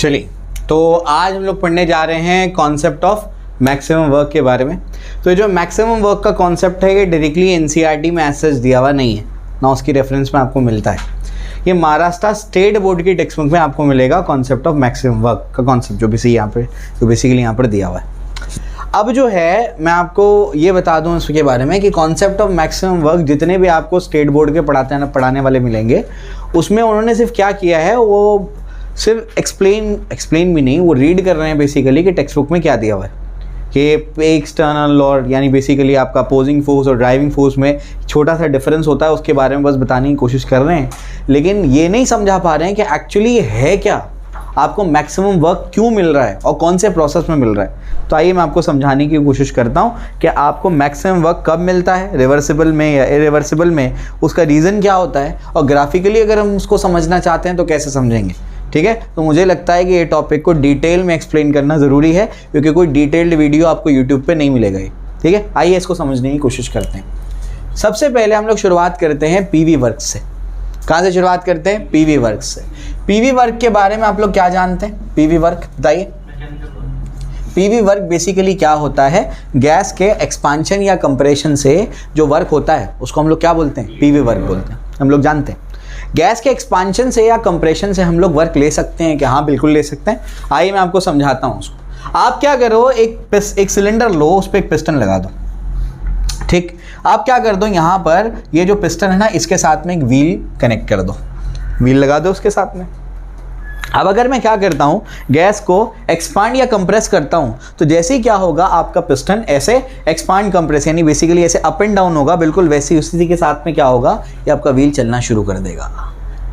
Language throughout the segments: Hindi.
चलिए, तो आज हम लोग पढ़ने जा रहे हैं कॉन्सेप्ट ऑफ मैक्सिमम वर्क के बारे में। तो ये जो मैक्सिमम वर्क का कॉन्सेप्ट है ये डायरेक्टली एनसीईआरटी में एज दिया हुआ नहीं है ना, उसकी रेफरेंस में आपको मिलता है। ये महाराष्ट्र स्टेट बोर्ड की टेक्स्ट बुक में आपको मिलेगा कॉन्सेप्ट ऑफ मैक्सिमम वर्क का कॉन्सेप्ट, जो बेसिकली यहाँ पर दिया हुआ है। अब जो है मैं आपको ये बता दूं इसके बारे में कि कॉन्सेप्ट ऑफ मैक्सिमम वर्क जितने भी आपको स्टेट बोर्ड के पढ़ाने वाले मिलेंगे उसमें उन्होंने सिर्फ क्या किया है, वो सिर्फ एक्सप्लेन भी नहीं, वो रीड कर रहे हैं बेसिकली कि टेक्स्ट बुक में क्या दिया हुआ है कि एक्सटर्नल और यानी बेसिकली आपका अपोजिंग फोर्स और ड्राइविंग फोर्स में छोटा सा डिफरेंस होता है, उसके बारे में बस बताने की कोशिश कर रहे हैं। लेकिन ये नहीं समझा पा रहे हैं कि एक्चुअली है क्या, आपको मैक्सिमम वर्क क्यों मिल रहा है और कौन से प्रोसेस में मिल रहा है। तो आइए मैं आपको समझाने की कोशिश करता हूँ कि आपको मैक्सिमम वर्क कब मिलता है, रिवर्सिबल में या इरिवर्सिबल में, उसका रीज़न क्या होता है, और ग्राफिकली अगर हम उसको समझना चाहते हैं तो कैसे समझेंगे। ठीक है, तो मुझे लगता है कि ये टॉपिक को डिटेल में एक्सप्लेन करना ज़रूरी है क्योंकि कोई डिटेल्ड वीडियो आपको यूट्यूब पे नहीं मिलेगा। ठीक है, आइए इसको समझने की कोशिश करते हैं। सबसे पहले हम लोग शुरुआत करते हैं पीवी वर्क से। कहाँ से शुरुआत करते हैं? पीवी वर्क से। पीवी वर्क के बारे में आप लोग क्या जानते हैं? पीवी वर्क बताइए। पीवी वर्क बेसिकली क्या होता है? गैस के एक्सपांशन या कंप्रेशन से जो वर्क होता है उसको हम लोग क्या बोलते हैं? पीवी वर्क बोलते हैं। हम लोग जानते हैं गैस के एक्सपांशन से या कंप्रेशन से हम लोग वर्क ले सकते हैं क्या? हाँ, बिल्कुल ले सकते हैं। आइए मैं आपको समझाता हूँ उसको। आप क्या करो, एक सिलेंडर लो, उस पर एक पिस्टन लगा दो। ठीक, आप क्या कर दो, यहाँ पर ये जो पिस्टन है ना, इसके साथ में एक व्हील कनेक्ट कर दो, व्हील लगा दो उसके साथ में। अब अगर मैं क्या करता हूँ, गैस को एक्सपांड या कंप्रेस करता हूँ, तो जैसे ही क्या होगा, आपका पिस्टन ऐसे एक्सपांड कंप्रेस यानी बेसिकली ऐसे अप एंड डाउन होगा, बिल्कुल वैसे उसी के साथ में क्या होगा, ये आपका व्हील चलना शुरू कर देगा।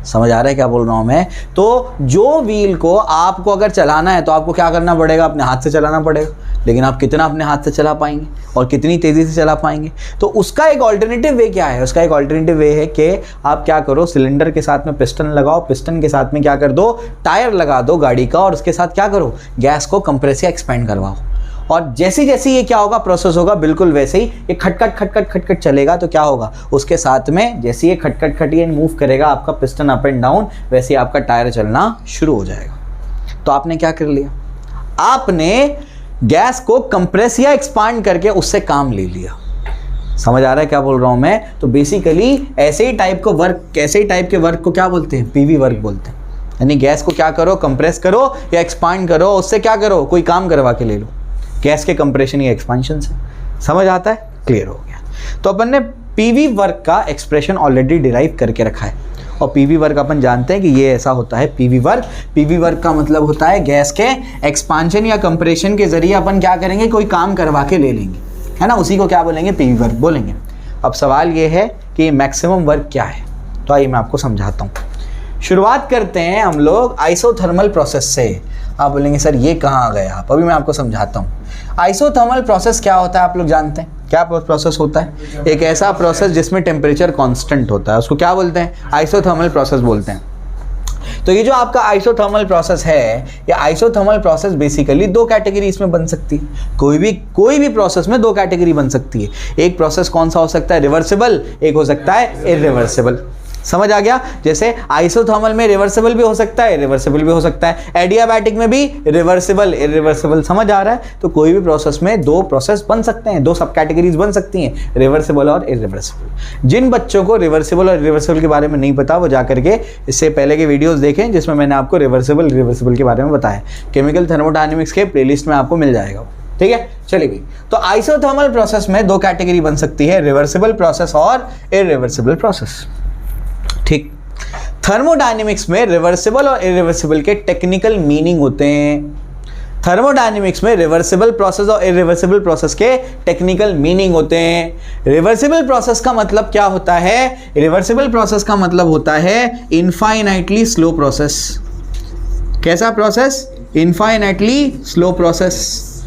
समझ आ रहा है क्या बोल रहा हूँ मैं? तो जो व्हील को आपको अगर चलाना है तो आपको क्या करना पड़ेगा? अपने हाथ से चलाना पड़ेगा। लेकिन आप कितना अपने हाथ से चला पाएंगे और कितनी तेज़ी से चला पाएंगे? तो उसका एक ऑल्टरनेटिव वे क्या है? उसका एक ऑल्टरनेटिव वे है कि आप क्या करो, सिलेंडर के साथ में पिस्टन लगाओ, पिस्टन के साथ में क्या कर दो, टायर लगा दो गाड़ी का, और उसके साथ क्या करो, गैस को कंप्रेस या एक्सपेंड करवाओ। और जैसे जैसे ये क्या होगा, प्रोसेस होगा, बिल्कुल वैसे ही ये खटखट चलेगा। तो क्या होगा, उसके साथ में जैसे ये खटखट ये मूव करेगा आपका पिस्टन अप एंड डाउन, वैसे ही आपका टायर चलना शुरू हो जाएगा। तो आपने क्या कर लिया, आपने गैस को कंप्रेस या एक्सपांड करके उससे काम ले लिया। समझ आ रहा है क्या बोल रहा हूं मैं? तो बेसिकली ऐसे ही टाइप के वर्क को क्या बोलते हैं? पीवी वर्क बोलते हैं। यानी गैस को क्या करो, कंप्रेस करो या एक्सपांड करो, उससे क्या करो, कोई काम करवा के ले लो गैस के कंप्रेशन या एक्सपांशन से। समझ आता है? क्लियर हो गया। तो अपन ने पीवी वर्क का एक्सप्रेशन ऑलरेडी डिराइव करके रखा है, और पीवी वर्क अपन जानते हैं कि ये ऐसा होता है। पीवी वर्क का मतलब होता है गैस के एक्सपांशन या कंप्रेशन के जरिए अपन क्या करेंगे, कोई काम करवा के ले लेंगे, है ना, उसी को क्या बोलेंगे? पीवी वर्क बोलेंगे। अब सवाल ये है कि मैक्सिमम वर्क क्या है, तो आइए मैं आपको समझाता हूँ। शुरुआत करते हैं हम लोग आइसोथर्मल प्रोसेस से। आप बोलेंगे सर ये कहाँ आ गए आप? अभी मैं आपको समझाता हूँ। आइसोथर्मल प्रोसेस क्या होता है, आप लोग जानते हैं क्या प्रोसेस होता है? एक ऐसा प्रोसेस जिसमें टेम्परेचर कांस्टेंट होता है, उसको क्या बोलते हैं? आइसोथर्मल प्रोसेस बोलते हैं। तो ये जो आपका आइसोथर्मल प्रोसेस है, ये आइसोथर्मल प्रोसेस बेसिकली दो कैटेगरीज में बन सकती है। कोई भी प्रोसेस में दो कैटेगरी बन सकती है। एक प्रोसेस कौन सा हो सकता है? रिवर्सिबल, एक हो सकता है इरिवर्सिबल। समझ आ गया? जैसे आइसोथर्मल में रिवर्सिबल भी हो सकता है, इरिवर्सिबल भी हो सकता है, एडियाबैटिक में भी रिवर्सिबल इरिवर्सिबल। समझ आ रहा है? तो कोई भी प्रोसेस में दो प्रोसेस बन सकते हैं, दो सब कैटेगरीज बन सकती हैं, रिवर्सिबल और इरिवर्सिबल। जिन बच्चों को रिवर्सिबल और इरिवर्सिबल के बारे में नहीं पता, वो जाकर के इससे पहले के वीडियोस देखें जिसमें मैंने आपको रिवर्सिबल इरिवर्सिबल के बारे में बताया। केमिकल थर्मोडायनेमिक्स के प्लेलिस्ट में आपको मिल जाएगा। ठीक है, चलिए भाई। तो आइसोथर्मल प्रोसेस में दो कैटेगरी बन सकती है, रिवर्सिबल प्रोसेस और इरिवर्सिबल प्रोसेस। ठीक, थर्मोडायनेमिक्स में रिवर्सिबल और इरिवर्सिबल के टेक्निकल मीनिंग होते हैं। थर्मोडायनेमिक्स में रिवर्सिबल प्रोसेस और इरिवर्सिबल प्रोसेस के टेक्निकल मीनिंग होते हैं। रिवर्सिबल प्रोसेस का मतलब क्या होता है? रिवर्सिबल प्रोसेस का मतलब होता है इनफाइनाइटली स्लो प्रोसेस। कैसा प्रोसेस? Infinitely slow process.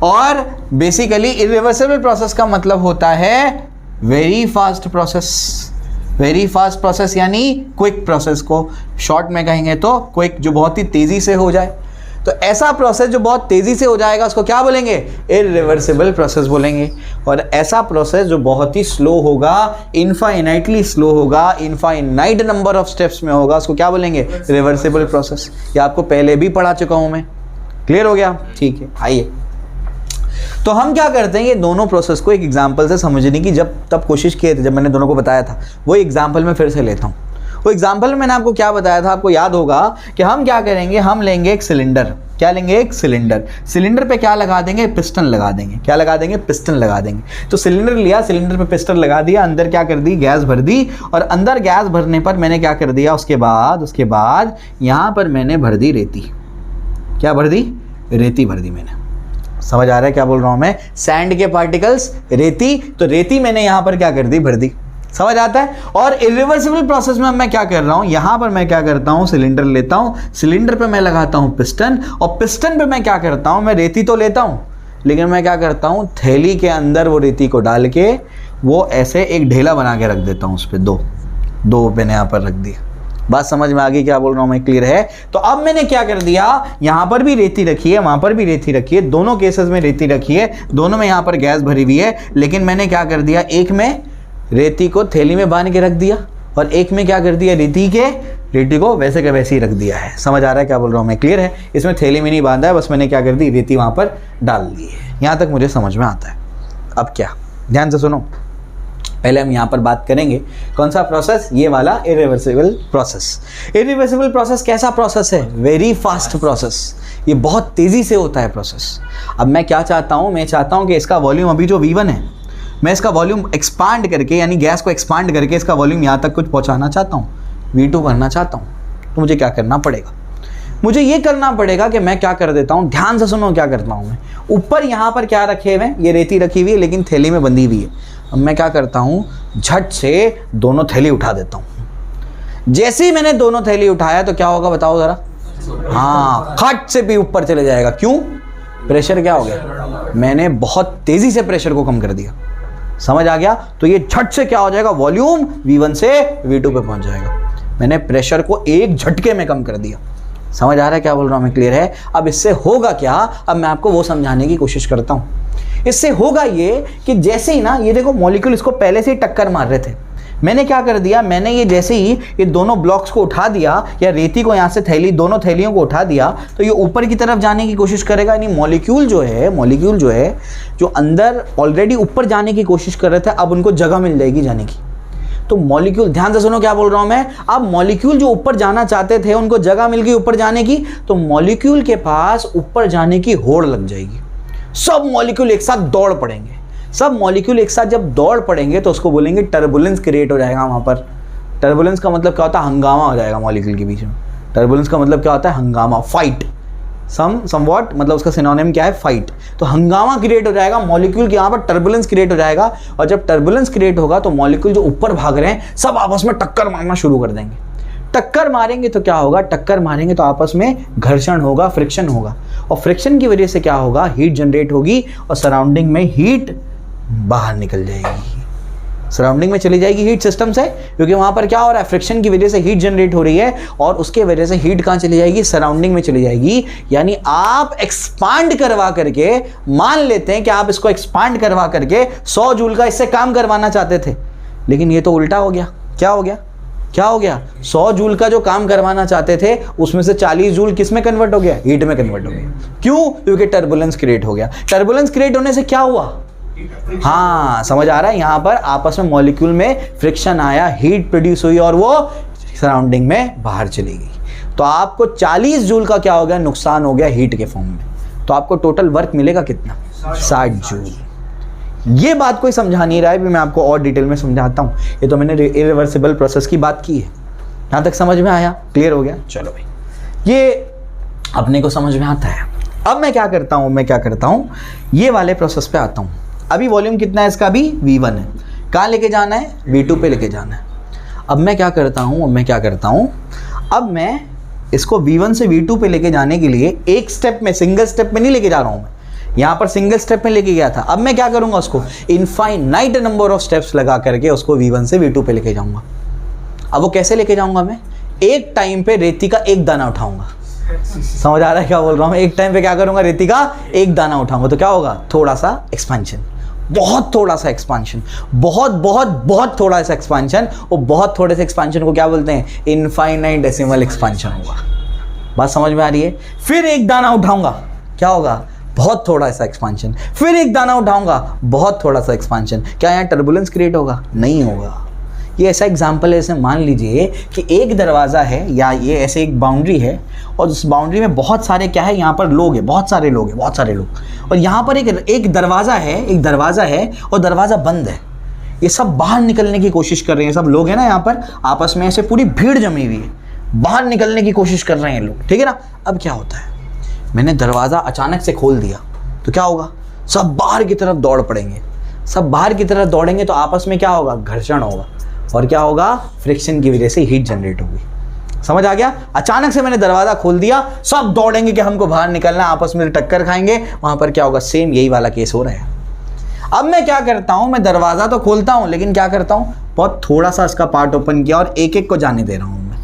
और बेसिकली इरिवर्सिबल प्रोसेस का मतलब होता है very fast process. Very fast process यानी क्विक प्रोसेस को शॉर्ट में कहेंगे तो क्विक, जो बहुत ही तेज़ी से हो जाए। तो ऐसा प्रोसेस जो बहुत तेजी से हो जाएगा उसको क्या बोलेंगे? इरिवर्सिबल प्रोसेस बोलेंगे। और ऐसा प्रोसेस जो बहुत ही स्लो होगा, इनफाइनाइटली स्लो होगा, इनफाइनाइट नंबर ऑफ स्टेप्स में होगा, उसको क्या बोलेंगे? Reversible process. ये आपको पहले भी पढ़ा चुका हूं मैं। क्लियर हो गया? ठीक है, आइए तो हम क्या करते हैं, ये दोनों प्रोसेस को एक एग्जांपल से समझने की तब कोशिश किए थे, जब मैंने दोनों को बताया था। वो एग्जांपल में फिर से लेता हूँ। वो एग्जांपल में मैंने आपको क्या बताया था, आपको याद होगा कि हम क्या करेंगे, हम लेंगे एक सिलेंडर। क्या लेंगे? एक सिलेंडर। सिलेंडर पे क्या लगा देंगे? पिस्टन लगा देंगे। क्या लगा देंगे? पिस्टन लगा देंगे। तो सिलेंडर लिया, सिलेंडर पे पिस्टन लगा दिया, अंदर क्या कर दी? गैस भर दी। और अंदर गैस भरने पर मैंने क्या कर दिया? उसके बाद यहाँ पर मैंने भर दी रेती। क्या भर दी? रेती भर दी मैंने। समझ आ रहा है क्या बोल रहा हूं मैं? सैंड के पार्टिकल्स, रेती, तो रेती मैंने यहां पर क्या कर दी? भर दी। समझ आता है? और इरिवर्सिबल प्रोसेस में मैं क्या कर रहा हूं, यहां पर मैं क्या करता हूं? सिलेंडर लेता हूं, सिलेंडर पे मैं लगाता हूं पिस्टन, और पिस्टन पे मैं क्या करता हूं? मैं रेती तो लेता हूं, लेकिन मैं क्या करता हूं? थैली के अंदर वो रेती को डाल के वो ऐसे एक ढेला बना के रख देता हूं। उस पर दो मैंने यहां पर रख दिया। बात समझ में आ गई क्या बोल रहा हूं मैं? क्लियर है? तो अब मैंने क्या कर दिया, यहां पर भी रेती रखी है, वहां पर भी रेती रखी है, दोनों केसेस में रेती रखी है, दोनों में यहां पर गैस भरी हुई है, लेकिन मैंने क्या कर दिया, एक में रेती को थैली में बांध के रख दिया, और एक में क्या कर दिया, रेती को वैसे के वैसे ही रख दिया है। समझ आ रहा है क्या बोल रहा हूं मैं? क्लियर है? इसमें थैली में नहीं बांधा है, बस मैंने क्या कर दी, रेती वहां पर डाल दी है। यहां तक मुझे समझ में आता है। अब क्या, ध्यान से सुनो, पहले हम यहाँ पर बात करेंगे कौन सा प्रोसेस, ये वाला इरिवर्सिबल प्रोसेस। इरिवर्सिबल प्रोसेस कैसा प्रोसेस है? Very fast process. ये बहुत तेजी से होता है प्रोसेस। अब मैं क्या चाहता हूँ, मैं चाहता हूँ कि इसका वॉल्यूम अभी जो V1 है, मैं इसका वॉल्यूम एक्सपांड करके, यानी गैस को एक्सपांड करके इसका वॉल्यूम यहाँ तक कुछ पहुँचाना चाहता हूँ, V2 करना चाहता हूँ। तो मुझे क्या करना पड़ेगा? मुझे ये करना पड़ेगा कि मैं क्या कर देता हूँ, ध्यान से सुनो क्या करता हूँ मैं। ऊपर यहाँ पर क्या रखे हुए हैं, ये रेती रखी हुई है, लेकिन थैली में बंधी हुई है। अब मैं क्या करता हूँ, झट से दोनों थैली उठा देता हूँ। जैसे ही मैंने दोनों थैली उठाया तो क्या होगा बताओ जरा? हाँ, खट से भी ऊपर चले जाएगा। क्यों? प्रेशर क्या हो गया, मैंने बहुत तेजी से प्रेशर को कम कर दिया। समझ आ गया? तो ये झट से क्या हो जाएगा, वॉल्यूम V1 से V2 पे पहुंच जाएगा। मैंने प्रेशर को एक झटके में कम कर दिया। समझ आ रहा है क्या बोल रहा हूं मैं? क्लियर है? अब इससे होगा क्या, अब मैं आपको वो समझाने की कोशिश करता हूं। इससे होगा ये कि जैसे ही ना, ये देखो मॉलिक्यूल इसको पहले से ही टक्कर मार रहे थे, मैंने क्या कर दिया, मैंने ये जैसे ही ये दोनों ब्लॉक्स को उठा दिया, या रेती को यहाँ से थैली, दोनों थैलियों को उठा दिया, तो ये ऊपर की तरफ जाने की कोशिश करेगा। यानी मॉलिक्यूल जो है जो अंदर ऑलरेडी ऊपर जाने की कोशिश कर रहे थे, अब उनको जगह मिल जाएगी जाने की। तो मॉलिक्यूल, ध्यान से सुनो क्या बोल रहा हूं मैं, अब मॉलिक्यूल जो ऊपर जाना चाहते थे उनको जगह मिल गई ऊपर जाने की, तो मॉलिक्यूल के पास ऊपर जाने की होड़ लग जाएगी। सब मॉलिक्यूल एक साथ दौड़ पड़ेंगे। सब मॉलिक्यूल एक साथ जब दौड़ पड़ेंगे तो उसको बोलेंगे टर्बुलेंस क्रिएट हो जाएगा वहां पर। टर्बुलेंस का मतलब क्या होता है, हंगामा हो जाएगा मॉलिक्यूल के बीच में। टर्बुलेंस का मतलब क्या होता है, हंगामा, फाइट। समवॉट मतलब उसका सिनोनिम क्या है, फाइट। तो हंगामा क्रिएट हो जाएगा मॉलिक्यूल के, यहाँ पर टर्बुलेंस क्रिएट हो जाएगा, और जब टर्बुलेंस क्रिएट होगा तो मॉलिक्यूल जो ऊपर भाग रहे हैं सब आपस में टक्कर मारना शुरू कर देंगे। टक्कर मारेंगे तो क्या होगा, टक्कर मारेंगे तो आपस में घर्षण होगा, फ्रिक्शन होगा, और फ्रिक्शन की वजह से क्या होगा, हीट जनरेट होगी, और सराउंडिंग में हीट बाहर निकल जाएगी, सराउंडिंग में चली जाएगी हीट सिस्टम से, क्योंकि वहां पर क्या हो रहा है, फ्रिक्शन की वजह से हीट जनरेट हो रही है, और उसके वजह से हीट कहां चली जाएगी, सराउंडिंग में चली जाएगी। यानी आप एक्सपांड करवा करके, मान लेते हैं कि आप इसको एक्सपांड करवा करके 100 जूल का इससे काम करवाना चाहते थे, लेकिन ये तो उल्टा हो गया। क्या हो गया, क्या हो गया, 100 जूल का जो काम करवाना चाहते थे उसमें से 40 जूल किस में कन्वर्ट हो गया, हीट में कन्वर्ट हो गया। क्यों? क्योंकि टर्बुलेंस क्रिएट हो गया। टर्बुलेंस क्रिएट होने से क्या हुआ, हाँ समझ आ रहा है, यहां पर आपस में मॉलिक्यूल में फ्रिक्शन आया, हीट प्रोड्यूस हुई, और वो सराउंडिंग में बाहर चली गई। तो आपको 40 जूल का क्या हो गया, नुकसान हो गया हीट के फॉर्म में। तो आपको टोटल वर्क मिलेगा कितना, 60 जूल। ये बात कोई समझा नहीं रहा है, भी मैं आपको और डिटेल में समझाता हूं। ये तो मैंने इरिवर्सिबल प्रोसेस की बात की है, यहां तक समझ में आया, क्लियर हो गया? चलो भाई, ये अपने को समझ में आता है। अब मैं क्या करता हूं, ये वाले प्रोसेस पे आता हूं। अभी वॉल्यूम कितना है इसका, अभी V1 है, कहाँ लेके जाना है, V2 पे लेके जाना है। अब मैं क्या करता हूं, अब मैं इसको V1 से V2 पे लेके जाने के लिए एक स्टेप में, सिंगल स्टेप में नहीं लेके जा रहा हूं मैं, यहां पर सिंगल स्टेप में लेके गया था। अब मैं क्या करूंगा, उसको इनफाइनाइट नंबर ऑफ स्टेप्स लगा करके उसको V1 से V2 पे लेके जाऊंगा। अब वो कैसे लेके जाऊंगा मैं, एक टाइम पे रेती का एक दाना उठाऊंगा, समझ आ रहा है क्या बोल रहा हूँ? एक टाइम पे क्या करूंगा रितिका, एक दाना उठाऊंगा तो क्या होगा, थोड़ा सा एक्सपेंशन, बहुत थोड़ा सा एक्सपेंशन, बहुत बहुत बहुत थोड़ा सा एक्सपेंशन, और बहुत थोड़े से एक्सपेंशन को क्या बोलते हैं, इनफाइनाइट डेसिमल एक्सपेंशन होगा। बात समझ में आ रही है? फिर एक दाना उठाऊंगा, क्या होगा, बहुत थोड़ा सा एक्सपेंशन, फिर एक दाना उठाऊंगा, बहुत थोड़ा सा एक्सपेंशन। क्या यहाँ टर्बुलेंस क्रिएट होगा? नहीं होगा। ये ऐसा एग्जाम्पल है, जैसे मान लीजिए कि एक दरवाज़ा है या ये ऐसे एक बाउंड्री है, और उस बाउंड्री में बहुत सारे क्या है, यहाँ पर लोग हैं, बहुत सारे लोग हैं, बहुत सारे लोग, और यहाँ पर एक दरवाज़ा है, एक दरवाज़ा है और दरवाज़ा बंद है। ये सब बाहर निकलने की कोशिश कर रहे हैं, सब लोग हैं ना यहाँ पर, आपस में ऐसे पूरी भीड़ जमी हुई है, बाहर निकलने की कोशिश कर रहे हैं लोग, ठीक है ना। अब क्या होता है, मैंने दरवाज़ा अचानक से खोल दिया तो क्या होगा, सब बाहर की तरफ दौड़ पड़ेंगे, सब बाहर की तरफ दौड़ेंगे तो आपस में क्या होगा, घर्षण होगा, और क्या होगा, फ्रिक्शन की वजह से हीट जनरेट होगी। समझ आ गया? अचानक से मैंने दरवाज़ा खोल दिया, सब दौड़ेंगे कि हमको बाहर निकलना, आपस में टक्कर खाएंगे, वहाँ पर क्या होगा, सेम यही वाला केस हो रहा है। अब मैं क्या करता हूँ, मैं दरवाज़ा तो खोलता हूँ, लेकिन क्या करता हूँ, बहुत थोड़ा सा इसका पार्ट ओपन किया और एक एक को जाने दे रहा हूँ मैं,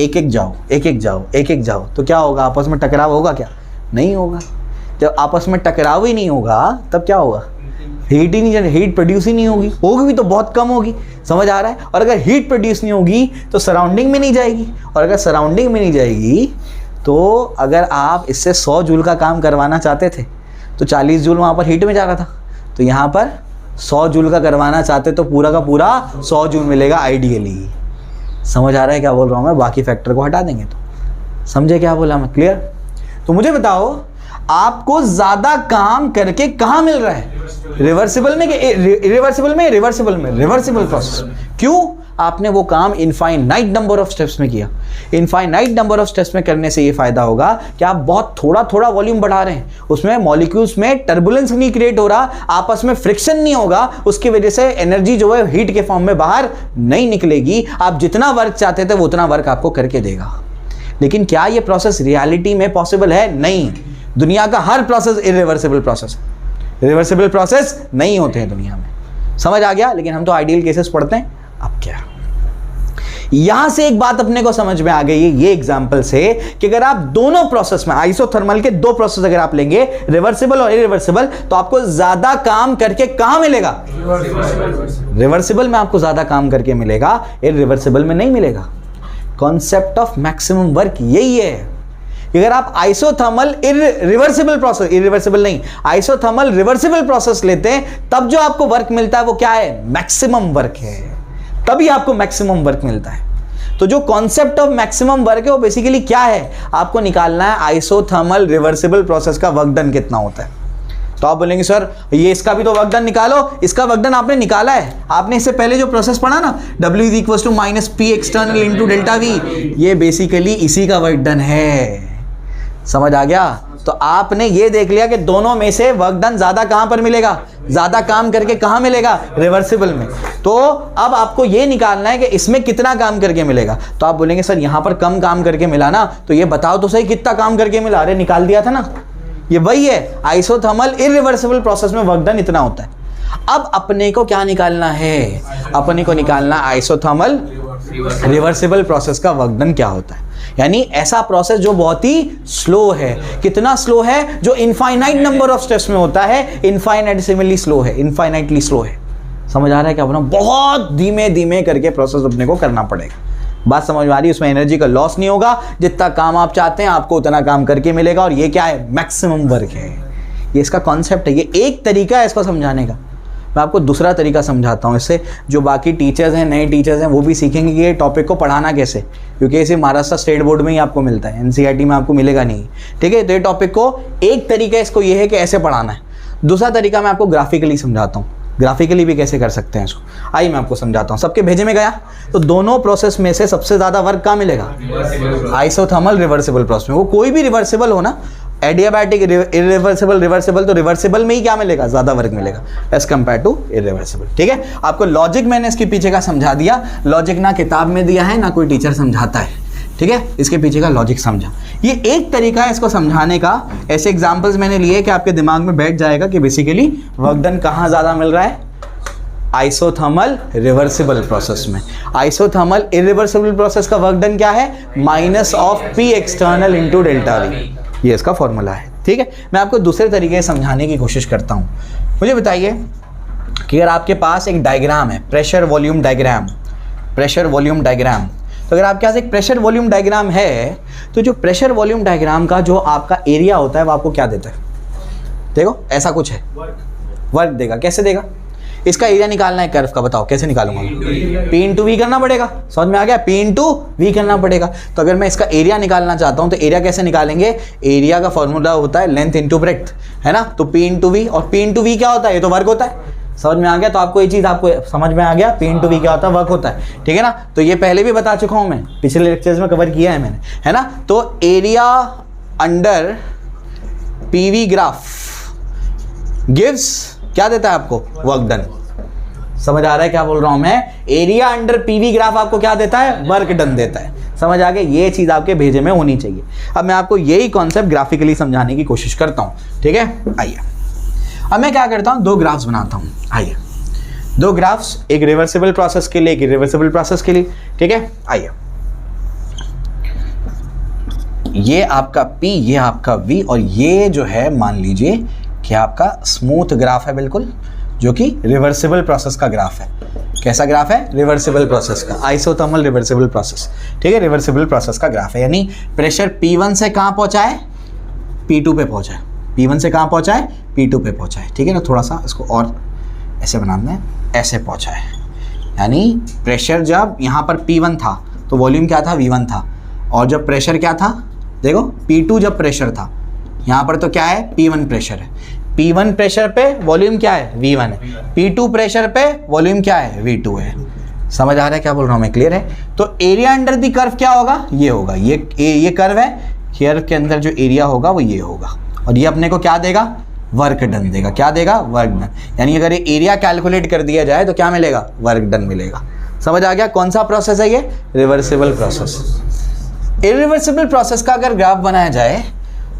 एक एक जाओ, एक एक जाओ, एक एक जाओ, तो क्या होगा, आपस में टकराव होगा क्या? नहीं होगा। जब आपस में टकराव ही नहीं होगा तब क्या होगा, हीट ही नहीं, हीट प्रोड्यूस ही नहीं होगी, होगी भी तो बहुत कम होगी। समझ आ रहा है? और अगर हीट प्रोड्यूस नहीं होगी तो सराउंडिंग में नहीं जाएगी, और अगर सराउंडिंग में नहीं जाएगी तो अगर आप इससे 100 जूल का काम करवाना चाहते थे तो 40 जूल वहाँ पर हीट में जा रहा था, तो यहाँ पर 100 जूल का करवाना चाहते तो पूरा का पूरा 100 जूल मिलेगा आइडियली। समझ आ रहा है क्या बोल रहा हूँ मैं? बाकी फैक्टर को हटा देंगे तो समझे क्या बोला मैं? क्लियर? तो मुझे बताओ, आपको ज्यादा काम करके कहां मिल रहा है, रिवर्सिबल में कि इरिवर्सिबल में? रिवर्सिबल में, रिवर्सिबल प्रोसेस। क्यों? आपने वो काम इनफाइनाइट नंबर ऑफ स्टेप्स में किया। इनफाइनाइट नंबर ऑफ स्टेप्स में करने से ये फायदा होगा कि आप बहुत थोड़ा थोड़ा वॉल्यूम बढ़ा रहे हैं, उसमें मॉलिक्यूल्स में टर्बुलेंस नहीं क्रिएट हो रहा, आपस में फ्रिक्शन नहीं होगा, उसकी वजह से एनर्जी जो है हीट के फॉर्म में बाहर नहीं निकलेगी। आप जितना वर्क चाहते थे वो उतना वर्क आपको करके देगा। लेकिन क्या ये प्रोसेस रियलिटी में पॉसिबल है? नहीं। दुनिया का हर प्रोसेस इरिवर्सिबल प्रोसेस है, रिवर्सिबल प्रोसेस नहीं होते हैं दुनिया में। समझ आ गया? लेकिन हम तो आइडियल केसेस पढ़ते हैं। अब क्या, यहां से एक बात अपने को समझ में आ गई है ये एग्जांपल से, कि अगर आप दोनों प्रोसेस में, आइसोथर्मल के दो प्रोसेस अगर आप लेंगे, रिवर्सिबल और इरिवर्सिबल, तो आपको ज्यादा काम करके कहां मिलेगा, रिवर्सिबल में आपको ज्यादा काम करके मिलेगा, इरिवर्सिबल में नहीं मिलेगा। कॉन्सेप्ट ऑफ मैक्सिमम वर्क यही है। अगर आप आइसोथर्मल रिवर्सिबल प्रोसेस, इरिवर्सिबल नहीं, आइसोथर्मल रिवर्सिबल प्रोसेस लेते हैं, तब जो आपको वर्क मिलता है वो क्या है, मैक्सिमम वर्क है। तभी आपको मैक्सिमम वर्क मिलता है। तो जो कॉन्सेप्ट ऑफ मैक्सिमम वर्क है वो बेसिकली क्या है, आपको निकालना है आइसोथर्मल रिवर्सिबल प्रोसेस का वर्क डन कितना होता है। तो आप बोलेंगे सर ये इसका भी तो वर्क डन निकालो, इसका वर्क डन आपने निकाला है, आपने इससे पहले जो प्रोसेस पढ़ा ना, W = P external into delta we, ये बेसिकली इसी का वर्क डन है। समझ आ गया? तो आपने ये देख लिया कि दोनों में से वर्क डन ज्यादा कहां पर मिलेगा, ज्यादा काम करके कहां मिलेगा, रिवर्सिबल में। तो अब आपको ये निकालना है कि इसमें कितना काम करके मिलेगा। तो आप बोलेंगे सर यहां पर कम काम करके मिला ना, तो ये बताओ तो सही कितना काम करके मिला। अरे निकाल दिया था ना, ये वही है, आइसोथर्मल इरिवर्सिबल प्रोसेस में वर्क डन इतना होता है। अब अपने को क्या निकालना है, अपने को निकालना आइसोथर्मल रिवर्सिबल प्रोसेस का वर्क डन क्या होता है। यानी ऐसा प्रोसेस जो बहुत ही स्लो है। कितना स्लो है, जो इनफाइनाइट नंबर ऑफ स्टेप्स में होता है, इनफाइनाइटली स्लो है, इनफाइनाइटली स्लो है। समझ आ रहा है क्या बोला? बहुत धीमे धीमे करके प्रोसेस अपने को करना पड़ेगा। बात समझ में आ रही है? उसमें एनर्जी का लॉस नहीं होगा, जितना काम आप चाहते हैं आपको उतना काम करके मिलेगा, और ये क्या है, मैक्सिमम वर्क है। ये इसका कॉन्सेप्ट है, ये एक तरीका है इसको समझाने का। मैं आपको दूसरा तरीका समझाता हूँ, इससे जो बाकी टीचर्स हैं, नए टीचर्स हैं, वो भी सीखेंगे कि ये टॉपिक को पढ़ाना कैसे, क्योंकि इसे महाराष्ट्र स्टेट बोर्ड में ही आपको मिलता है, एनसीईआरटी में आपको मिलेगा नहीं। ठीक है? तो ये टॉपिक को एक तरीका इसको ये है कि ऐसे पढ़ाना है। दूसरा तरीका मैं आपको ग्राफिकली समझाता हूँ, ग्राफिकली भी कैसे कर सकते हैं इसको। आइए मैं आपको समझाता हूँ। सबके भेजे में गया, तो दोनों प्रोसेस में से सबसे ज़्यादा वर्क कहाँ मिलेगा, आइसोथर्मल रिवर्सिबल प्रोसेस में। वो कोई भी रिवर्सिबल हो ना, एडियाबैटिक, इरिवर्सिबल, रिवर्सिबल, तो रिवर्सिबल में ही क्या मिलेगा, ज़्यादा वर्क मिलेगा एज कम्पेयर टू इरिवर्सिबल। ठीक है? आपको लॉजिक मैंने इसके पीछे का समझा दिया। लॉजिक ना किताब में दिया है ना कोई टीचर समझाता है। ठीक है? इसके पीछे का लॉजिक समझा। ये एक तरीका है इसको समझाने का। ऐसे एग्जांपल्स मैंने लिए कि आपके दिमाग में बैठ जाएगा कि बेसिकली वर्क डन कहाँ ज़्यादा मिल रहा है, आइसोथर्मल रिवर्सिबल प्रोसेस में। आइसोथर्मल इरिवर्सिबल प्रोसेस का वर्क डन क्या है, minus of P external into delta we, ये इसका फॉर्मूला है। ठीक है, मैं आपको दूसरे तरीके से समझाने की कोशिश करता हूँ। मुझे बताइए कि अगर आपके पास एक डायग्राम है, pressure volume diagram, pressure volume diagram, तो अगर आपके पास एक प्रेशर वॉल्यूम डायग्राम है तो जो प्रेशर वॉल्यूम डायग्राम का जो आपका एरिया होता है वो आपको क्या देता है, देखो ऐसा कुछ है, वर्क देगा। कैसे देगा, इसका एरिया निकालना है कर्व का, बताओ कैसे निकालूंगा, P इंटू वी करना पड़ेगा, समझ में आ गया, P इंटू वी करना पड़ेगा। तो अगर मैं इसका एरिया निकालना चाहता हूं तो एरिया कैसे निकालेंगे, एरिया का फॉर्मूला होता है लेंथ इंटू ब्रेड्थ, है ना, तो P इंटू वी, और P इंटू वी क्या होता है, ये तो वर्क होता है, समझ में आ गया। तो आपको ये चीज़ आपको समझ में आ गया, P इंटू वी क्या होता है, वर्क होता है, ठीक है ना। तो ये पहले भी बता चुका हूँ मैं, पिछले लेक्चर्स में कवर किया है मैंने, है ना। तो area under PV graph gives क्या देता है आपको, वर्क डन। समझ आ रहा है क्या बोल रहा हूं मैं, एरिया अंडर पीवी ग्राफ आपको क्या देता है, वर्क डन देता है। समझ आ गया, ये चीज आपके भेजे में होनी चाहिए। अब मैं आपको यही कॉन्सेप्ट ग्राफिकली समझाने की कोशिश करता हूं, ठीक है। आइए अब मैं क्या करता हूं, दो ग्राफ्स बनाता हूं। आइए दो ग्राफ्स, एक रिवर्सिबल प्रोसेस के लिए, एक इरिवर्सिबल प्रोसेस के लिए, ठीक है। आइए ये आपका P, ये आपका V, और ये जो है मान लीजिए कि आपका स्मूथ ग्राफ है बिल्कुल, जो कि रिवर्सिबल प्रोसेस का ग्राफ है। कैसा ग्राफ है, रिवर्सिबल प्रोसेस का, आइसोथर्मल रिवर्सिबल प्रोसेस, ठीक है, रिवर्सिबल प्रोसेस का ग्राफ है। यानी प्रेशर P1 से कहाँ पहुँचा है, P2 पे पहुँचा है, P1 से कहाँ पहुँचा है, P2 पे पहुँचा है, ठीक है ना। थोड़ा सा इसको और ऐसे बनाना है, ऐसे पहुँचा है। यानी प्रेशर जब यहाँ पर P1 था तो वॉल्यूम क्या था, V1 था, और जब प्रेशर क्या था, देखो P2 जब प्रेशर था, यहाँ पर तो क्या है, P1 प्रेशर है, P1 प्रेशर पे वॉल्यूम क्या है, V1 है, P2 प्रेशर पे वॉल्यूम क्या है, V2 है। समझ आ रहा है क्या बोल रहा हूँ मैं, क्लियर है। तो एरिया अंडर दी कर्व क्या होगा, ये होगा, ये कर्व है, कर्व के अंदर जो एरिया होगा वो ये होगा, और ये अपने को क्या देगा, वर्क डन देगा। क्या देगा, वर्क डन। यानी अगर ये एरिया कैलकुलेट कर दिया जाए तो क्या मिलेगा, वर्क डन मिलेगा। समझ आ गया, कौन सा प्रोसेस है ये, रिवर्सिबल प्रोसेस। इरिवर्सिबल प्रोसेस का अगर ग्राफ बनाया जाए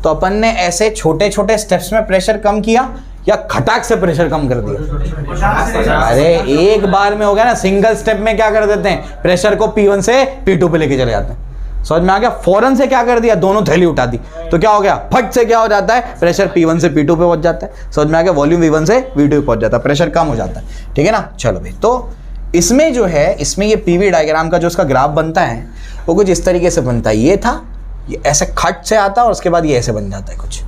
तो अपन ने ऐसे छोटे छोटे स्टेप्स में प्रेशर कम किया या खटाक से प्रेशर कम कर दिया, अरे एक बार में हो गया ना, सिंगल स्टेप में क्या कर देते हैं, प्रेशर को P1 से P2 पे लेके चले जाते हैं। समझ में आ गया, फौरन से क्या कर दिया, दोनों थैली उठा दी, तो क्या हो गया, फट से क्या हो जाता है, प्रेशर P1 से P2 पे पहुंच जाता है। समझ में आ गया, वॉल्यूम V1 से V2 पे पहुंच जाता है, प्रेशर कम हो जाता है, ठीक है ना। चलो भाई, तो इसमें जो है, इसमें ये पीवी डायग्राम का जो उसका ग्राफ बनता है वो कुछ इस तरीके से बनता है। ये था, ये ऐसे खट से आता है और उसके बाद ये ऐसे बन जाता है कुछ।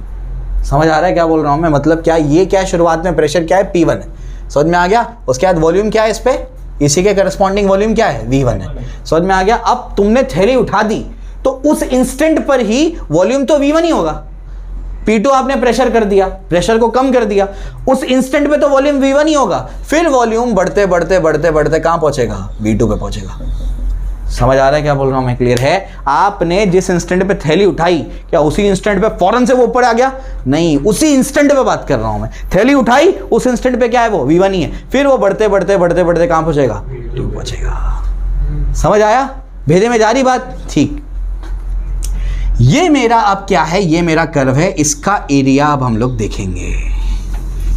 समझ आ रहा है क्या बोल रहा हूँ मैं, मतलब क्या, ये क्या शुरुआत में प्रेशर क्या है, P1 है, समझ में आ गया। उसके बाद वॉल्यूम क्या है इस पे, इसी के करस्पॉन्डिंग वॉल्यूम क्या है, V1 है, समझ में आ गया। अब तुमने थैली उठा दी तो उस इंस्टेंट पर ही वॉल्यूम तो V1 ही होगा, P2 आपने प्रेशर कर दिया, प्रेशर को कम कर दिया, उस इंस्टेंट पे तो वॉल्यूम V1 ही होगा। फिर वॉल्यूम बढ़ते बढ़ते बढ़ते बढ़ते कहाँ पहुंचेगा, V2 पे पहुंचेगा। समझ आ रहा है क्या बोल रहा हूं मैं, क्लियर है। आपने जिस इंस्टेंट पे थैली उठाई, क्या उसी इंस्टेंट पे फौरन से वो ऊपर आ गया, नहीं, उसी इंस्टेंट पे बात कर रहा हूं मैं। थैली उठाई, उस इंस्टेंट पे क्या है, वो V1 ही है, फिर वो बढ़ते बढ़ते बढ़ते बढ़ते कहाँ पहुंचेगा, V2 पहुंचेगा। समझ आया, भेजे में जा रही बात, ठीक। ये मेरा अब क्या है, ये मेरा कर्व है, इसका एरिया अब हम लोग देखेंगे।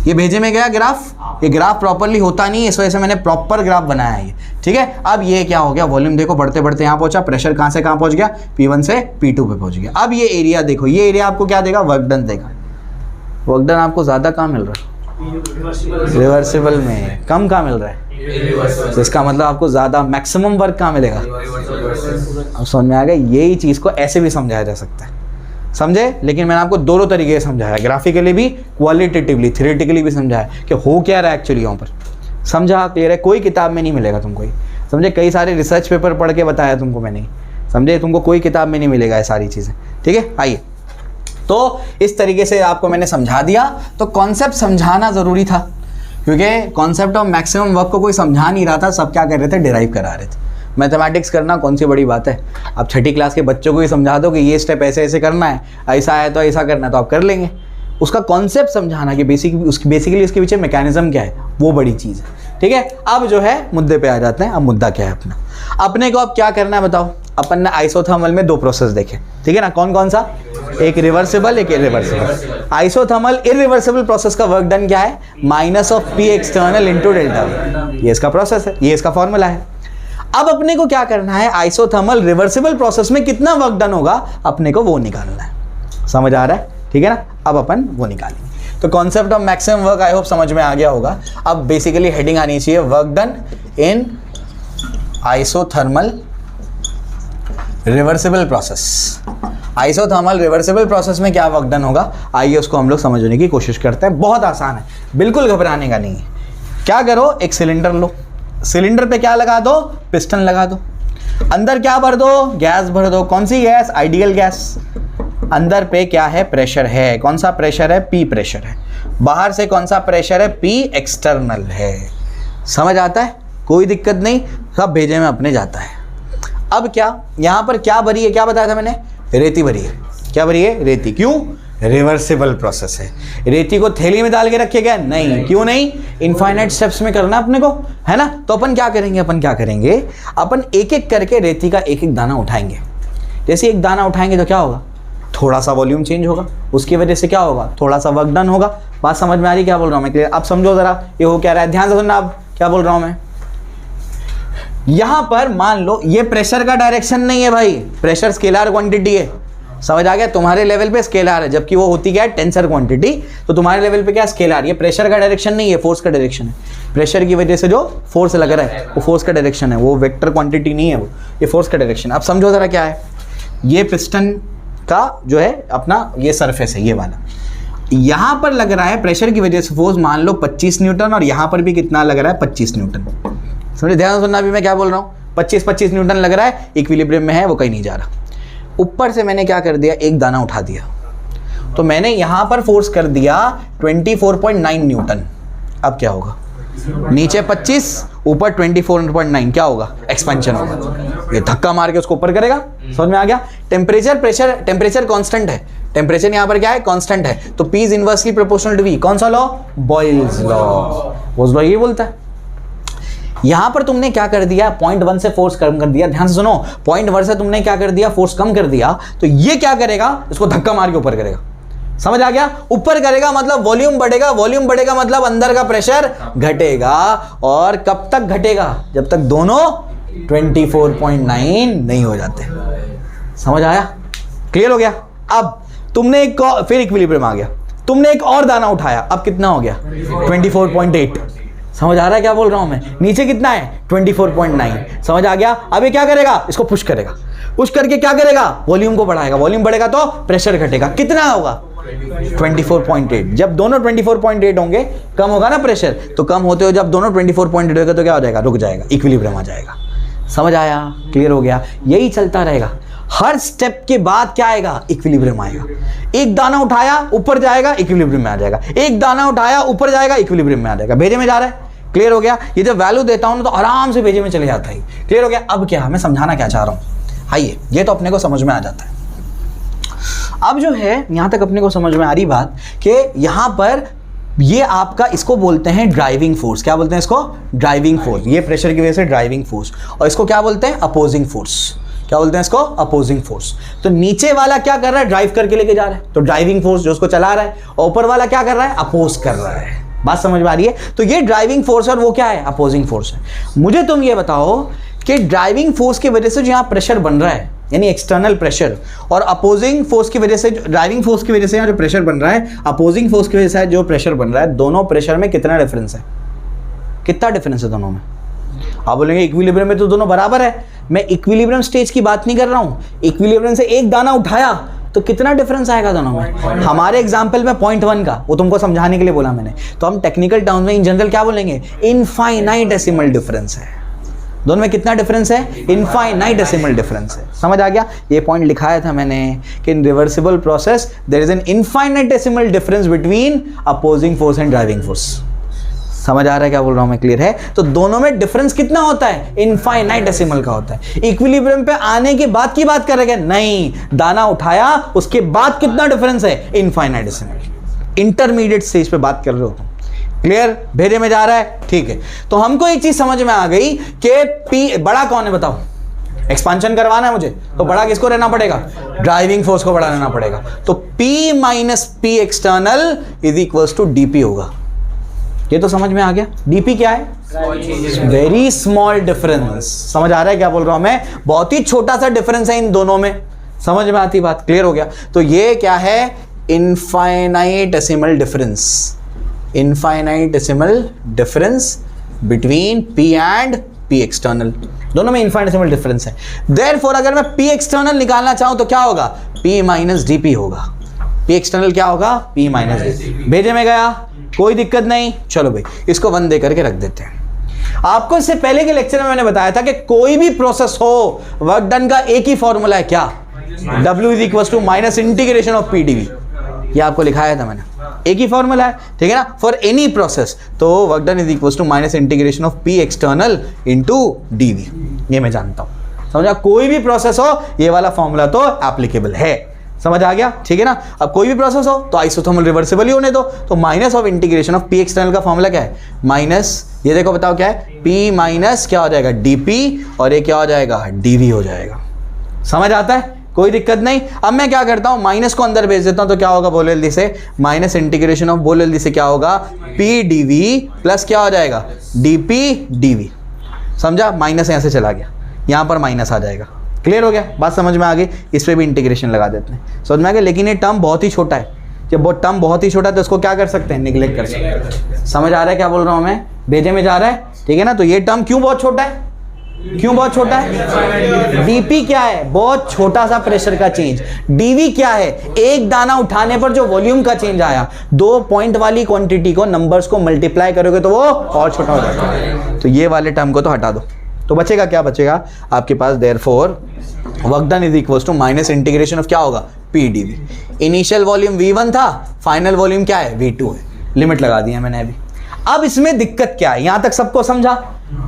ये भेजे में गया ग्राफ, ये ग्राफ प्रॉपरली होता नहीं है, इस वजह से मैंने प्रॉपर ग्राफ बनाया है ये, ठीक है। अब ये क्या हो गया, वॉल्यूम देखो बढ़ते बढ़ते यहाँ पहुंचा, प्रेशर कहाँ से कहाँ पहुंच गया, P1 से P2 पे पहुंच गया। अब ये एरिया देखो, ये एरिया आपको क्या देगा, वर्क डन देगा। वर्क डन आपको ज़्यादा कहाँ मिल रहा है, रिवर्सिबल में, कम कहाँ मिल रहा है, तो इसका मतलब आपको ज़्यादा मैक्सिमम वर्क कहाँ मिलेगा। अब समझ में आ गया, यही चीज़ को ऐसे भी समझाया जा सकता है, समझे। लेकिन मैंने आपको दोनों तरीके से समझाया, ग्राफिकली भी, क्वालिटेटिवली, थ्योरेटिकली भी समझाया कि हो क्या रहा है एक्चुअली यहाँ पर। समझा, क्लियर है। कोई किताब में नहीं मिलेगा तुमको, समझे। कई सारे रिसर्च पेपर पढ़ के बताया तुमको मैंने, समझे, तुमको कोई किताब में नहीं मिलेगा ये सारी चीज़ें, ठीक है। आइए, तो इस तरीके से आपको मैंने समझा दिया। तो कॉन्सेप्ट समझाना ज़रूरी था, क्योंकि कॉन्सेप्ट ऑफ मैक्सिमम वर्क को कोई समझा नहीं रहा था, सब क्या कर रहे थे, डिराइव करा रहे थे। मैथमेटिक्स करना कौन सी बड़ी बात है, आप छठी क्लास के बच्चों को ही समझा दो कि ये स्टेप ऐसे ऐसे करना है, ऐसा है तो ऐसा करना है, तो आप कर लेंगे। उसका कॉन्सेप्ट समझाना कि बेसिकली उसके पीछे मैकेनिज्म क्या है, वो बड़ी चीज़ है, ठीक है। अब जो है मुद्दे पे आ जाते हैं। अब मुद्दा क्या है अपने को, अब क्या करना है बताओ। अपन ने आइसोथर्मल में दो प्रोसेस देखे, ठीक है ना, कौन कौन सा, एक रिवर्सिबल, एक इरिवर्सिबल। आइसोथर्मल इरिवर्सिबल प्रोसेस का वर्क डन क्या है? Minus of P external into delta we. ये इसका प्रोसेस है, ये इसका फॉर्मूला है। अब अपने को क्या करना है? आइसोथर्मल रिवर्सिबल प्रोसेस में कितना वर्क डन होगा अपने को वो निकालना है। समझ आ रहा है? ठीक है ना? अब अपन वो निकालेंगे। तो concept of maximum work I hope समझ में आ गया होगा। अब बेसिकली हेडिंग आनी चाहिए work done in isothermal reversible process. Isothermal reversible process में क्या वर्क डन होगा, आइए उसको हम लोग समझने की कोशिश करते हैं। बहुत आसान है, बिल्कुल घबराने का नहीं है। क्या करो, एक सिलेंडर लो, सिलेंडर पे क्या लगा दो? पिस्टन लगा दो। अंदर क्या भर दो? गैस भर दो। कौन सी गैस? Ideal gas. अंदर पे क्या है? प्रेशर है। कौन सा प्रेशर है? पी प्रेशर है। बाहर से कौन सा प्रेशर है? पी एक्सटर्नल है। समझ आता है? कोई दिक्कत नहीं, सब भेजे में अपने जाता है। अब क्या, यहां पर क्या भरी है? क्या बताया था मैंने? रेती भरी है। क्या भरी है? रेती। क्यों? रिवर्सिबल प्रोसेस है। रेती को थैली में डाल के रखिएगा? नहीं। क्यों नहीं? इनफाइनाइट स्टेप्स में करना अपने को, है ना? तो अपन क्या करेंगे? अपन एक एक करके रेती का एक एक दाना उठाएंगे। जैसे एक दाना उठाएंगे तो क्या होगा? थोड़ा सा वॉल्यूम चेंज होगा, उसकी वजह से क्या होगा? थोड़ा सा वर्क डन होगा। बात समझ में आ रही क्या बोल रहा हूं मैं? क्लियर? अब समझो जरा ये हो क्या रहा है, ध्यान से सुनना। अब क्या बोल रहा हूं मैं? यहां पर मान लो ये प्रेशर का डायरेक्शन नहीं है भाई, प्रेशर स्केलर क्वांटिटी है। समझ आ गया? तुम्हारे लेवल पे स्केलर है, जबकि वो होती क्या है? Tensor quantity. तो तुम्हारे लेवल पे क्या स्केलर? ये प्रेशर का डायरेक्शन नहीं है, फोर्स का डायरेक्शन है। प्रेशर की वजह से जो फोर्स लग रहा है वो फोर्स का डायरेक्शन है, वो वेक्टर क्वांटिटी नहीं है, वो ये फोर्स का डायरेक्शन। अब समझो जरा क्या है, ये पिस्टन का जो है अपना ये सरफेस है, ये वाला। यहां पर लग रहा है प्रेशर की वजह से फोर्स मान लो 25 न्यूटन, और यहां पर भी कितना लग रहा है? 25 न्यूटन। समझे? ध्यान सुनना भी मैं क्या बोल रहा हूं। 25 न्यूटन लग रहा है, इक्विलिब्रियम में है, वो कहीं नहीं जा रहा। ऊपर से मैंने क्या कर दिया? एक दाना उठा दिया, तो मैंने यहां पर फोर्स कर दिया 24.9 न्यूटन। अब क्या होगा? नीचे 25, ऊपर 24.9, क्या होगा? एक्सपेंशन होगा। ये धक्का मार के उसको ऊपर करेगा। समझ में आ गया? टेम्परेचर, प्रेशर, टेम्परेचर कांस्टेंट है, टेम्परेचर यहां पर क्या है? कांस्टेंट है। तो P is inversely proportional to V। कौन सा law? Boyle's law. Boyle's law ये बोलता है। यहां पर तुमने क्या कर दिया? 0.1 से फोर्स कम कर दिया। ध्यान से सुनो, 0.1 से तुमने क्या कर दिया? फोर्स कम कर दिया। तो ये क्या करेगा? इसको धक्का मार के ऊपर करेगा। समझ आ गया? ऊपर करेगा मतलब वॉल्यूम बढ़ेगा, वॉल्यूम बढ़ेगा मतलब अंदर का प्रेशर घटेगा। और कब तक घटेगा? जब तक दोनों 24.9 नहीं हो जाते। समझ आया? क्लियर हो गया? अब तुमने एक फिर इक्विलिब्रियम आ गया, तुमने एक और दाना उठाया, अब कितना हो गया? 24.8। समझ आ रहा है क्या बोल रहा हूं मैं? नीचे कितना है? 24.9। समझ आ गया? अब ये क्या करेगा? इसको पुश करेगा। पुश करके क्या करेगा? वॉल्यूम को बढ़ाएगा। वॉल्यूम बढ़ेगा तो प्रेशर घटेगा। कितना होगा? 24.8। जब दोनों 24.8 होंगे, कम होगा ना प्रेशर, तो कम होते हो जब दोनों 24.8 होगा तो क्या हो जाएगा? रुक जाएगा, इक्विलिब्रियम आ जाएगा। समझ आया? क्लियर हो गया? यही चलता रहेगा। हर स्टेप के बाद क्या आएगा? इक्विलिब्रियम आएगा। एक दाना उठाया, ऊपर जाएगा, इक्विलिब्रियम में आ जाएगा। एक दाना उठाया, ऊपर जाएगा, इक्विलिब्रियम में आ जाएगा। भेजे में जा रहा है। क्लियर हो गया? ये जब वैल्यू देता हूं ना तो आराम से भेजे में चले जाता है। क्लियर हो गया? अब क्या मैं समझाना क्या चाह रहा हूं, आइए, ये तो अपने को समझ में आ जाता है। अब जो है यहां तक अपने को समझ में आ रही बात कि यहां पर ये आपका इसको बोलते हैं ड्राइविंग फोर्स। क्या बोलते हैं इसको? Driving force. ये प्रेशर की वजह से ड्राइविंग फोर्स। और इसको क्या बोलते हैं? Opposing force. क्या बोलते हैं इसको? Opposing force. तो नीचे वाला क्या कर रहा है? ड्राइव करके लेके जा रहा है, तो ड्राइविंग फोर्स जो उसको चला रहा है। और ऊपर वाला क्या कर रहा है? अपोज कर रहा है। बात समझ में आ रही है? तो ये ड्राइविंग फोर्स और वो क्या है? अपोजिंग फोर्स है। मुझे तुम ये बताओ कि ड्राइविंग फोर्स की वजह से जो यहाँ प्रेशर बन रहा है, यानी एक्सटर्नल प्रेशर, और अपोजिंग फोर्स की वजह से, ड्राइविंग फोर्स की वजह से यहाँ जो प्रेशर बन रहा है, अपोजिंग फोर्स की वजह से जो प्रेशर बन रहा है, दोनों प्रेशर में कितना डिफरेंस है? कितना डिफरेंस है दोनों में? आप बोलेंगे इक्विलिब्रियम में तो दोनों बराबर है। मैं इक्विलिब्रियम स्टेज की बात नहीं कर रहा हूं। इक्विलिब्रियम से एक दाना उठाया तो कितना डिफरेंस आएगा दोनों में? हमारे एग्जांपल में 0.1 का, वो तुमको समझाने के लिए बोला मैंने। तो हम टेक्निकल टर्म्स में इन जनरल क्या बोलेंगे? इनफाइनाइटेसिमल डिफरेंस है। दोनों में कितना डिफरेंस है? इनफाइनाइटेसिमल डिफरेंस है। समझ आ गया? ये पॉइंट लिखाया था मैंने कि in reversible process there is an infinitesimal difference between opposing force and driving force. समझ आ रहा है क्या बोल रहा हूं मैं? क्लियर है? तो दोनों में डिफरेंस कितना होता है? इनफाइनाइटेसिमल का होता है। इक्विलिब्रियम पे आने के बाद की बात करेंगे? नहीं, दाना उठाया उसके बाद कितना डिफरेंस है? इनफाइनाइटेसिमल। इंटरमीडिएट स्टेज पे बात कर रहे हो। क्लियर? भेजे में जा रहा है? ठीक है। तो हमको एक चीज समझ में आ गई कि P बड़ा कौन है? बताओ। एक्सपांशन करवाना है मुझे, तो बड़ा किसको रहना पड़ेगा? ड्राइविंग फोर्स को बड़ा रहना पड़ेगा। तो P minus P external is equals to DP होगा। ये तो समझ में आ गया। DP क्या है? Very small difference. समझ आ रहा है क्या बोल रहा हूं मैं? बहुत ही छोटा सा डिफरेंस है इन दोनों में। समझ में आती बात? क्लियर हो गया? तो ये क्या है? Infinitesimal difference. Infinitesimal difference between P and P external, दोनों में इनफाइनाइटेसिमल डिफरेंस है। देयरफॉर अगर मैं P एक्सटर्नल निकालना चाहूं तो क्या होगा? P माइनस DP होगा। P एक्सटर्नल क्या होगा? P minus DP। भेजे में गया, कोई दिक्कत नहीं। चलो भाई इसको 1 दे करके रख देते हैं। आपको इससे पहले के लेक्चर में मैंने बताया था कि कोई भी प्रोसेस हो, वर्क डन का एक ही फॉर्मूला है, क्या? W is equal to minus integration of PdV। ये आपको लिखाया था मैंने, एक ही फॉर्मूला है, ठीक है ना, फॉर एनी प्रोसेस। तो work done is equal to minus integration of P external into DV। ये मैं जानता हूं। समझा? कोई भी प्रोसेस हो ये वाला फॉर्मूला तो एप्लीकेबल है। समझ आ गया? ठीक है ना। अब कोई भी प्रोसेस हो तो आइसोथर्मल रिवर्सिबल ही होने दो। तो minus of integration of P external का फॉर्मूला क्या है? माइनस, ये देखो बताओ क्या है? P माइनस क्या हो जाएगा? DP, और ये क्या हो जाएगा? DV हो जाएगा। समझ आता है? कोई दिक्कत नहीं। अब मैं क्या करता हूं, माइनस को अंदर भेज देता हूं, तो क्या होगा? बोलो जल्दी से, माइनस इंटीग्रेशन ऑफ, बोलो जल्दी से, क्या होगा? PdV प्लस क्या हो जाएगा? DP DV। समझा? माइनस यहां से चला गया, यहां पर माइनस आ जाएगा। क्लियर हो गया? बात समझ में आ गई? इस पे भी इंटीग्रेशन लगा देते हैं। समझ में आ गया? लेकिन ये टर्म बहुत ही छोटा है। जब वो टर्म बहुत ही छोटा है तो उसको क्या कर सकते हैं? निगलेक्ट कर सकते हैं। समझ आ रहा है क्या बोल रहा हूं मैं? भेजे में जा रहा है, ठीक है ना। तो ये टर्म क्यों बहुत छोटा है? क्यों बहुत छोटा है? DP क्या है? बहुत छोटा सा प्रेशर का चेंज। DV क्या है? एक दाना उठाने पर जो वॉल्यूम का चेंज आया। 2 पॉइंट वाली क्वांटिटी को, नंबर्स को मल्टीप्लाई करोगे तो वो और छोटा हो जाता है। तो ये वाले टर्म को तो हटा दो। तो बचेगा क्या? बचेगा आपके पास therefore work done is equals to minus integration of क्या होगा? PdV। इनिशियल वॉल्यूम V1 था, फाइनल वॉल्यूम क्या है? V2 है। लिमिट लगा दी है मैंने अभी। अब इसमें दिक्कत क्या है? यहां तक सबको समझा?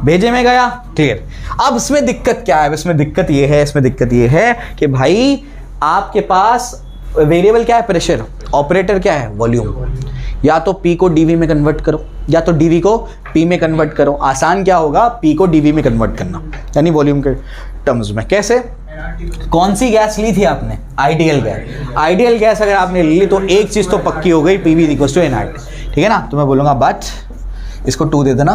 भेजे में गया? क्लियर। अब इसमें दिक्कत क्या है? इसमें दिक्कत ये है, इसमें दिक्कत ये है कि भाई आपके पास वेरिएबल क्या है? प्रेशर। ऑपरेटर क्या है? वॉल्यूम। या तो P को DV में कन्वर्ट करो, या तो DV को P में कन्वर्ट करो। आसान क्या होगा? P को DV में कन्वर्ट करना, यानी वॉल्यूम के टर्म्स में। कैसे? कौन सी गैस ली थी आपने? Ideal gas. आइडियल गैस अगर आपने ली तो एक चीज तो पक्की हो गई, PV इक्वल टू nRT। ठीक है ना। तो मैं बोलूंगा बट, इसको 2 दे देना,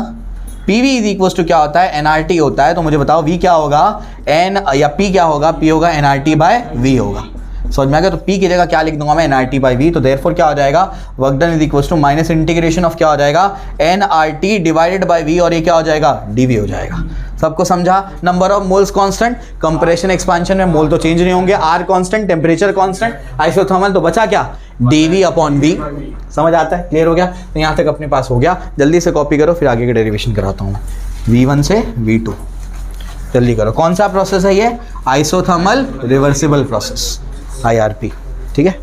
PV इज इक्वल टू क्या होता है? nRT होता है। तो मुझे बताओ V क्या होगा? N या P क्या होगा? P होगा nRT बाय V होगा। समझ में आ गया? तो P की जगह क्या लिख दूंगा मैं? nRT by V। तो देयरफॉर क्या हो जाएगा? Work done is equal to minus integration of क्या हो जाएगा? nRT डिवाइडेड बाई V, और ये क्या हो जाएगा? DV हो जाएगा। सबको समझा? Number of moles constant, compression expansion में मोल तो चेंज नहीं होंगे, R constant, temperature constant, isothermal, तो बचा क्या? DV upon V। समझ आता है? क्लियर हो गया? तो यहाँ तक अपने पास हो गया। जल्दी से कॉपी करो, फिर आगे की डेरिवेशन कराता हूँ। V1 से V2 जल्दी करो। कौन सा प्रोसेस है ये? Isothermal reversible process, IRP। ठीक है।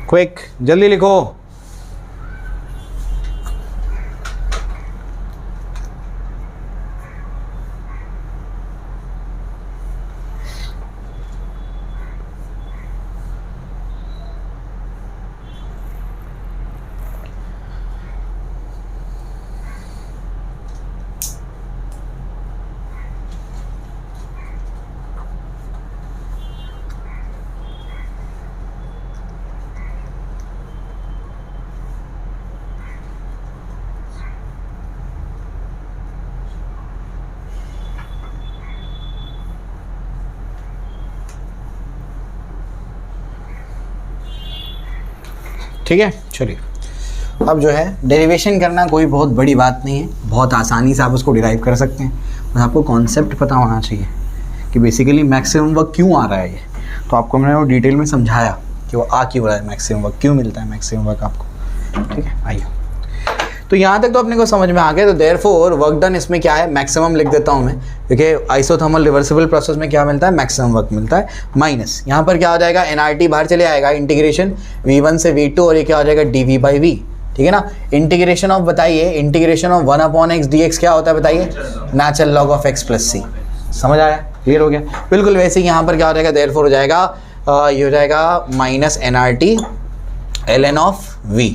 क्विक, जल्दी लिखो। ठीक है, चलिए अब जो है डेरिवेशन करना कोई बहुत बड़ी बात नहीं है, बहुत आसानी से आप उसको डिराइव कर सकते हैं, बस आपको कॉन्सेप्ट पता होना चाहिए कि बेसिकली मैक्सिमम वर्क क्यों आ रहा है ये। तो आपको मैंने वो डिटेल में समझाया कि वो आ क्यों रहा है, मैक्सिमम वर्क क्यों मिलता है मैक्सिमम वर्क आपको, ठीक है। आइए, तो यहाँ तक तो अपने को समझ में आ गया। तो देयरफॉर वर्क डन इसमें क्या है, मैक्सिमम लिख देता हूँ मैं, क्योंकि आइसोथर्मल रिवर्सिबल प्रोसेस में क्या मिलता है, मैक्सिमम वर्क मिलता है, माइनस यहाँ पर क्या हो जाएगा, एनआरटी बाहर चले आएगा, इंटीग्रेशन v1 से v2 और ये क्या हो जाएगा dv/v, ठीक है ना। इंटीग्रेशन ऑफ बताइए, इंटीग्रेशन ऑफ 1/x dx क्या होता है बताइए, natural log of x + c। समझ आया, क्लियर हो गया। बिल्कुल वैसे ही यहाँ पर क्या हो जाएगा, देयरफॉर हो जाएगा ये हो जाएगा minus NRT ln of v,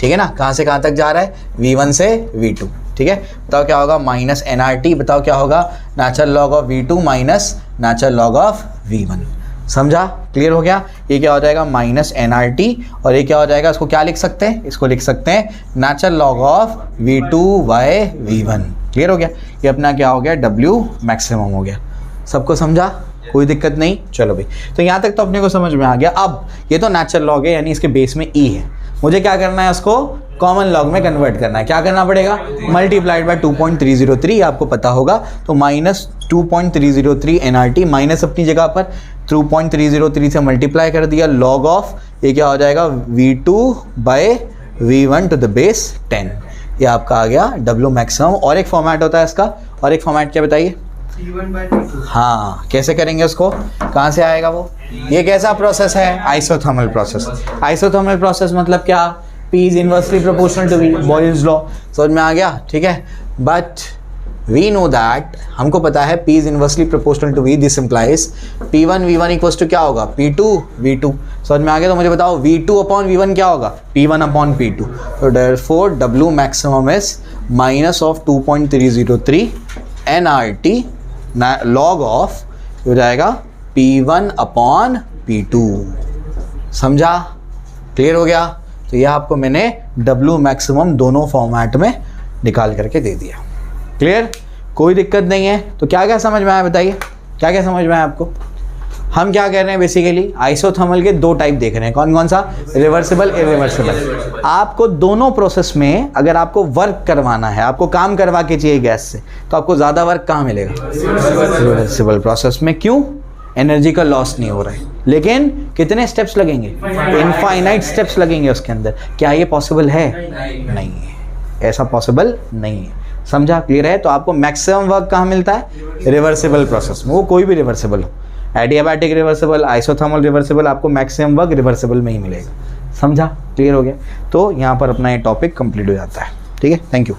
ठीक है ना। कहाँ से कहाँ तक जा रहा है, v1 से v2, ठीक है। बताओ क्या होगा, माइनस एनआरटी, बताओ क्या होगा, natural log of v2 minus natural log of v1। समझा, क्लियर हो गया। ये क्या हो जाएगा, माइनस एनआरटी, और ये क्या हो जाएगा, इसको क्या लिख सकते हैं, इसको लिख सकते हैं natural log of v2/v1। Clear हो गया। ये अपना क्या हो गया, W मैक्सिमम हो गया। सबको समझा, कोई दिक्कत नहीं। चलो भाई, तो यहाँ तक तो अपने को समझ में आ गया। अब ये तो नेचुरल लॉग है, यानी इसके बेस में E है, मुझे क्या करना है, उसको कॉमन लॉग में कन्वर्ट करना है। क्या करना पड़ेगा, मल्टीप्लाइड बाय 2.303, आपको पता होगा। तो माइनस 2.303 एनआरटी, माइनस अपनी जगह पर 2.303 से मल्टीप्लाई कर दिया, लॉग ऑफ ये क्या हो जाएगा, v2/v1 टू द बेस 10। ये आपका आ गया W मैक्सिमम। और एक फॉर्मेट होता है इसका, और एक फॉर्मेट क्या बताइए, हाँ, कैसे करेंगे उसको, कहाँ से आएगा वो, ये कैसा प्रोसेस है, आइसोथर्मल प्रोसेस। आइसोथर्मल प्रोसेस मतलब क्या, P is inversely proportional to V, Boyle's law, समझ में आ गया, ठीक है। बट वी नो दैट, हमको पता है P is inversely proportional to V, this implies P1V1 equals to क्या होगा, P2V2। समझ में आ गया। तो मुझे बताओ V2/V1 क्या होगा, P1/P2। तो therefore W maximum is minus of 2.303 nRT log of हो जाएगा P1/P2। समझा, क्लियर हो गया। तो यह आपको मैंने W मैक्सिमम दोनों फॉर्मेट में निकाल करके दे दिया। क्लियर, कोई दिक्कत नहीं है। तो क्या क्या समझ में आया बताइए, क्या क्या समझ में आया आपको। हम क्या कर रहे हैं, बेसिकली आइसोथर्मल के दो टाइप देख रहे हैं, कौन कौन सा, रिवर्सिबल, इरिवर्सिबल। आपको दोनों प्रोसेस में अगर आपको वर्क करवाना है, आपको काम करवा के चाहिए गैस से, तो आपको ज़्यादा वर्क कहाँ मिलेगा, रिवर्सिबल प्रोसेस में। क्यों, एनर्जी का लॉस नहीं हो रहा है। लेकिन कितने स्टेप्स लगेंगे, इनफाइनाइट स्टेप्स लगेंगे उसके अंदर। क्या ये पॉसिबल है, नहीं है, ऐसा पॉसिबल नहीं है। समझा, क्लियर है। तो आपको मैक्सिमम वर्क कहाँ मिलता है, रिवर्सिबल प्रोसेस में, वो कोई भी रिवर्सिबल हो, एडियाबैटिक रिवर्सिबल, आइसोथर्मल रिवर्सिबल, आपको मैक्सिमम वर्क रिवर्सिबल में ही मिलेगा। समझा, क्लियर हो गया। तो यहाँ पर अपना ये टॉपिक कंप्लीट हो जाता है। ठीक है, थैंक यू।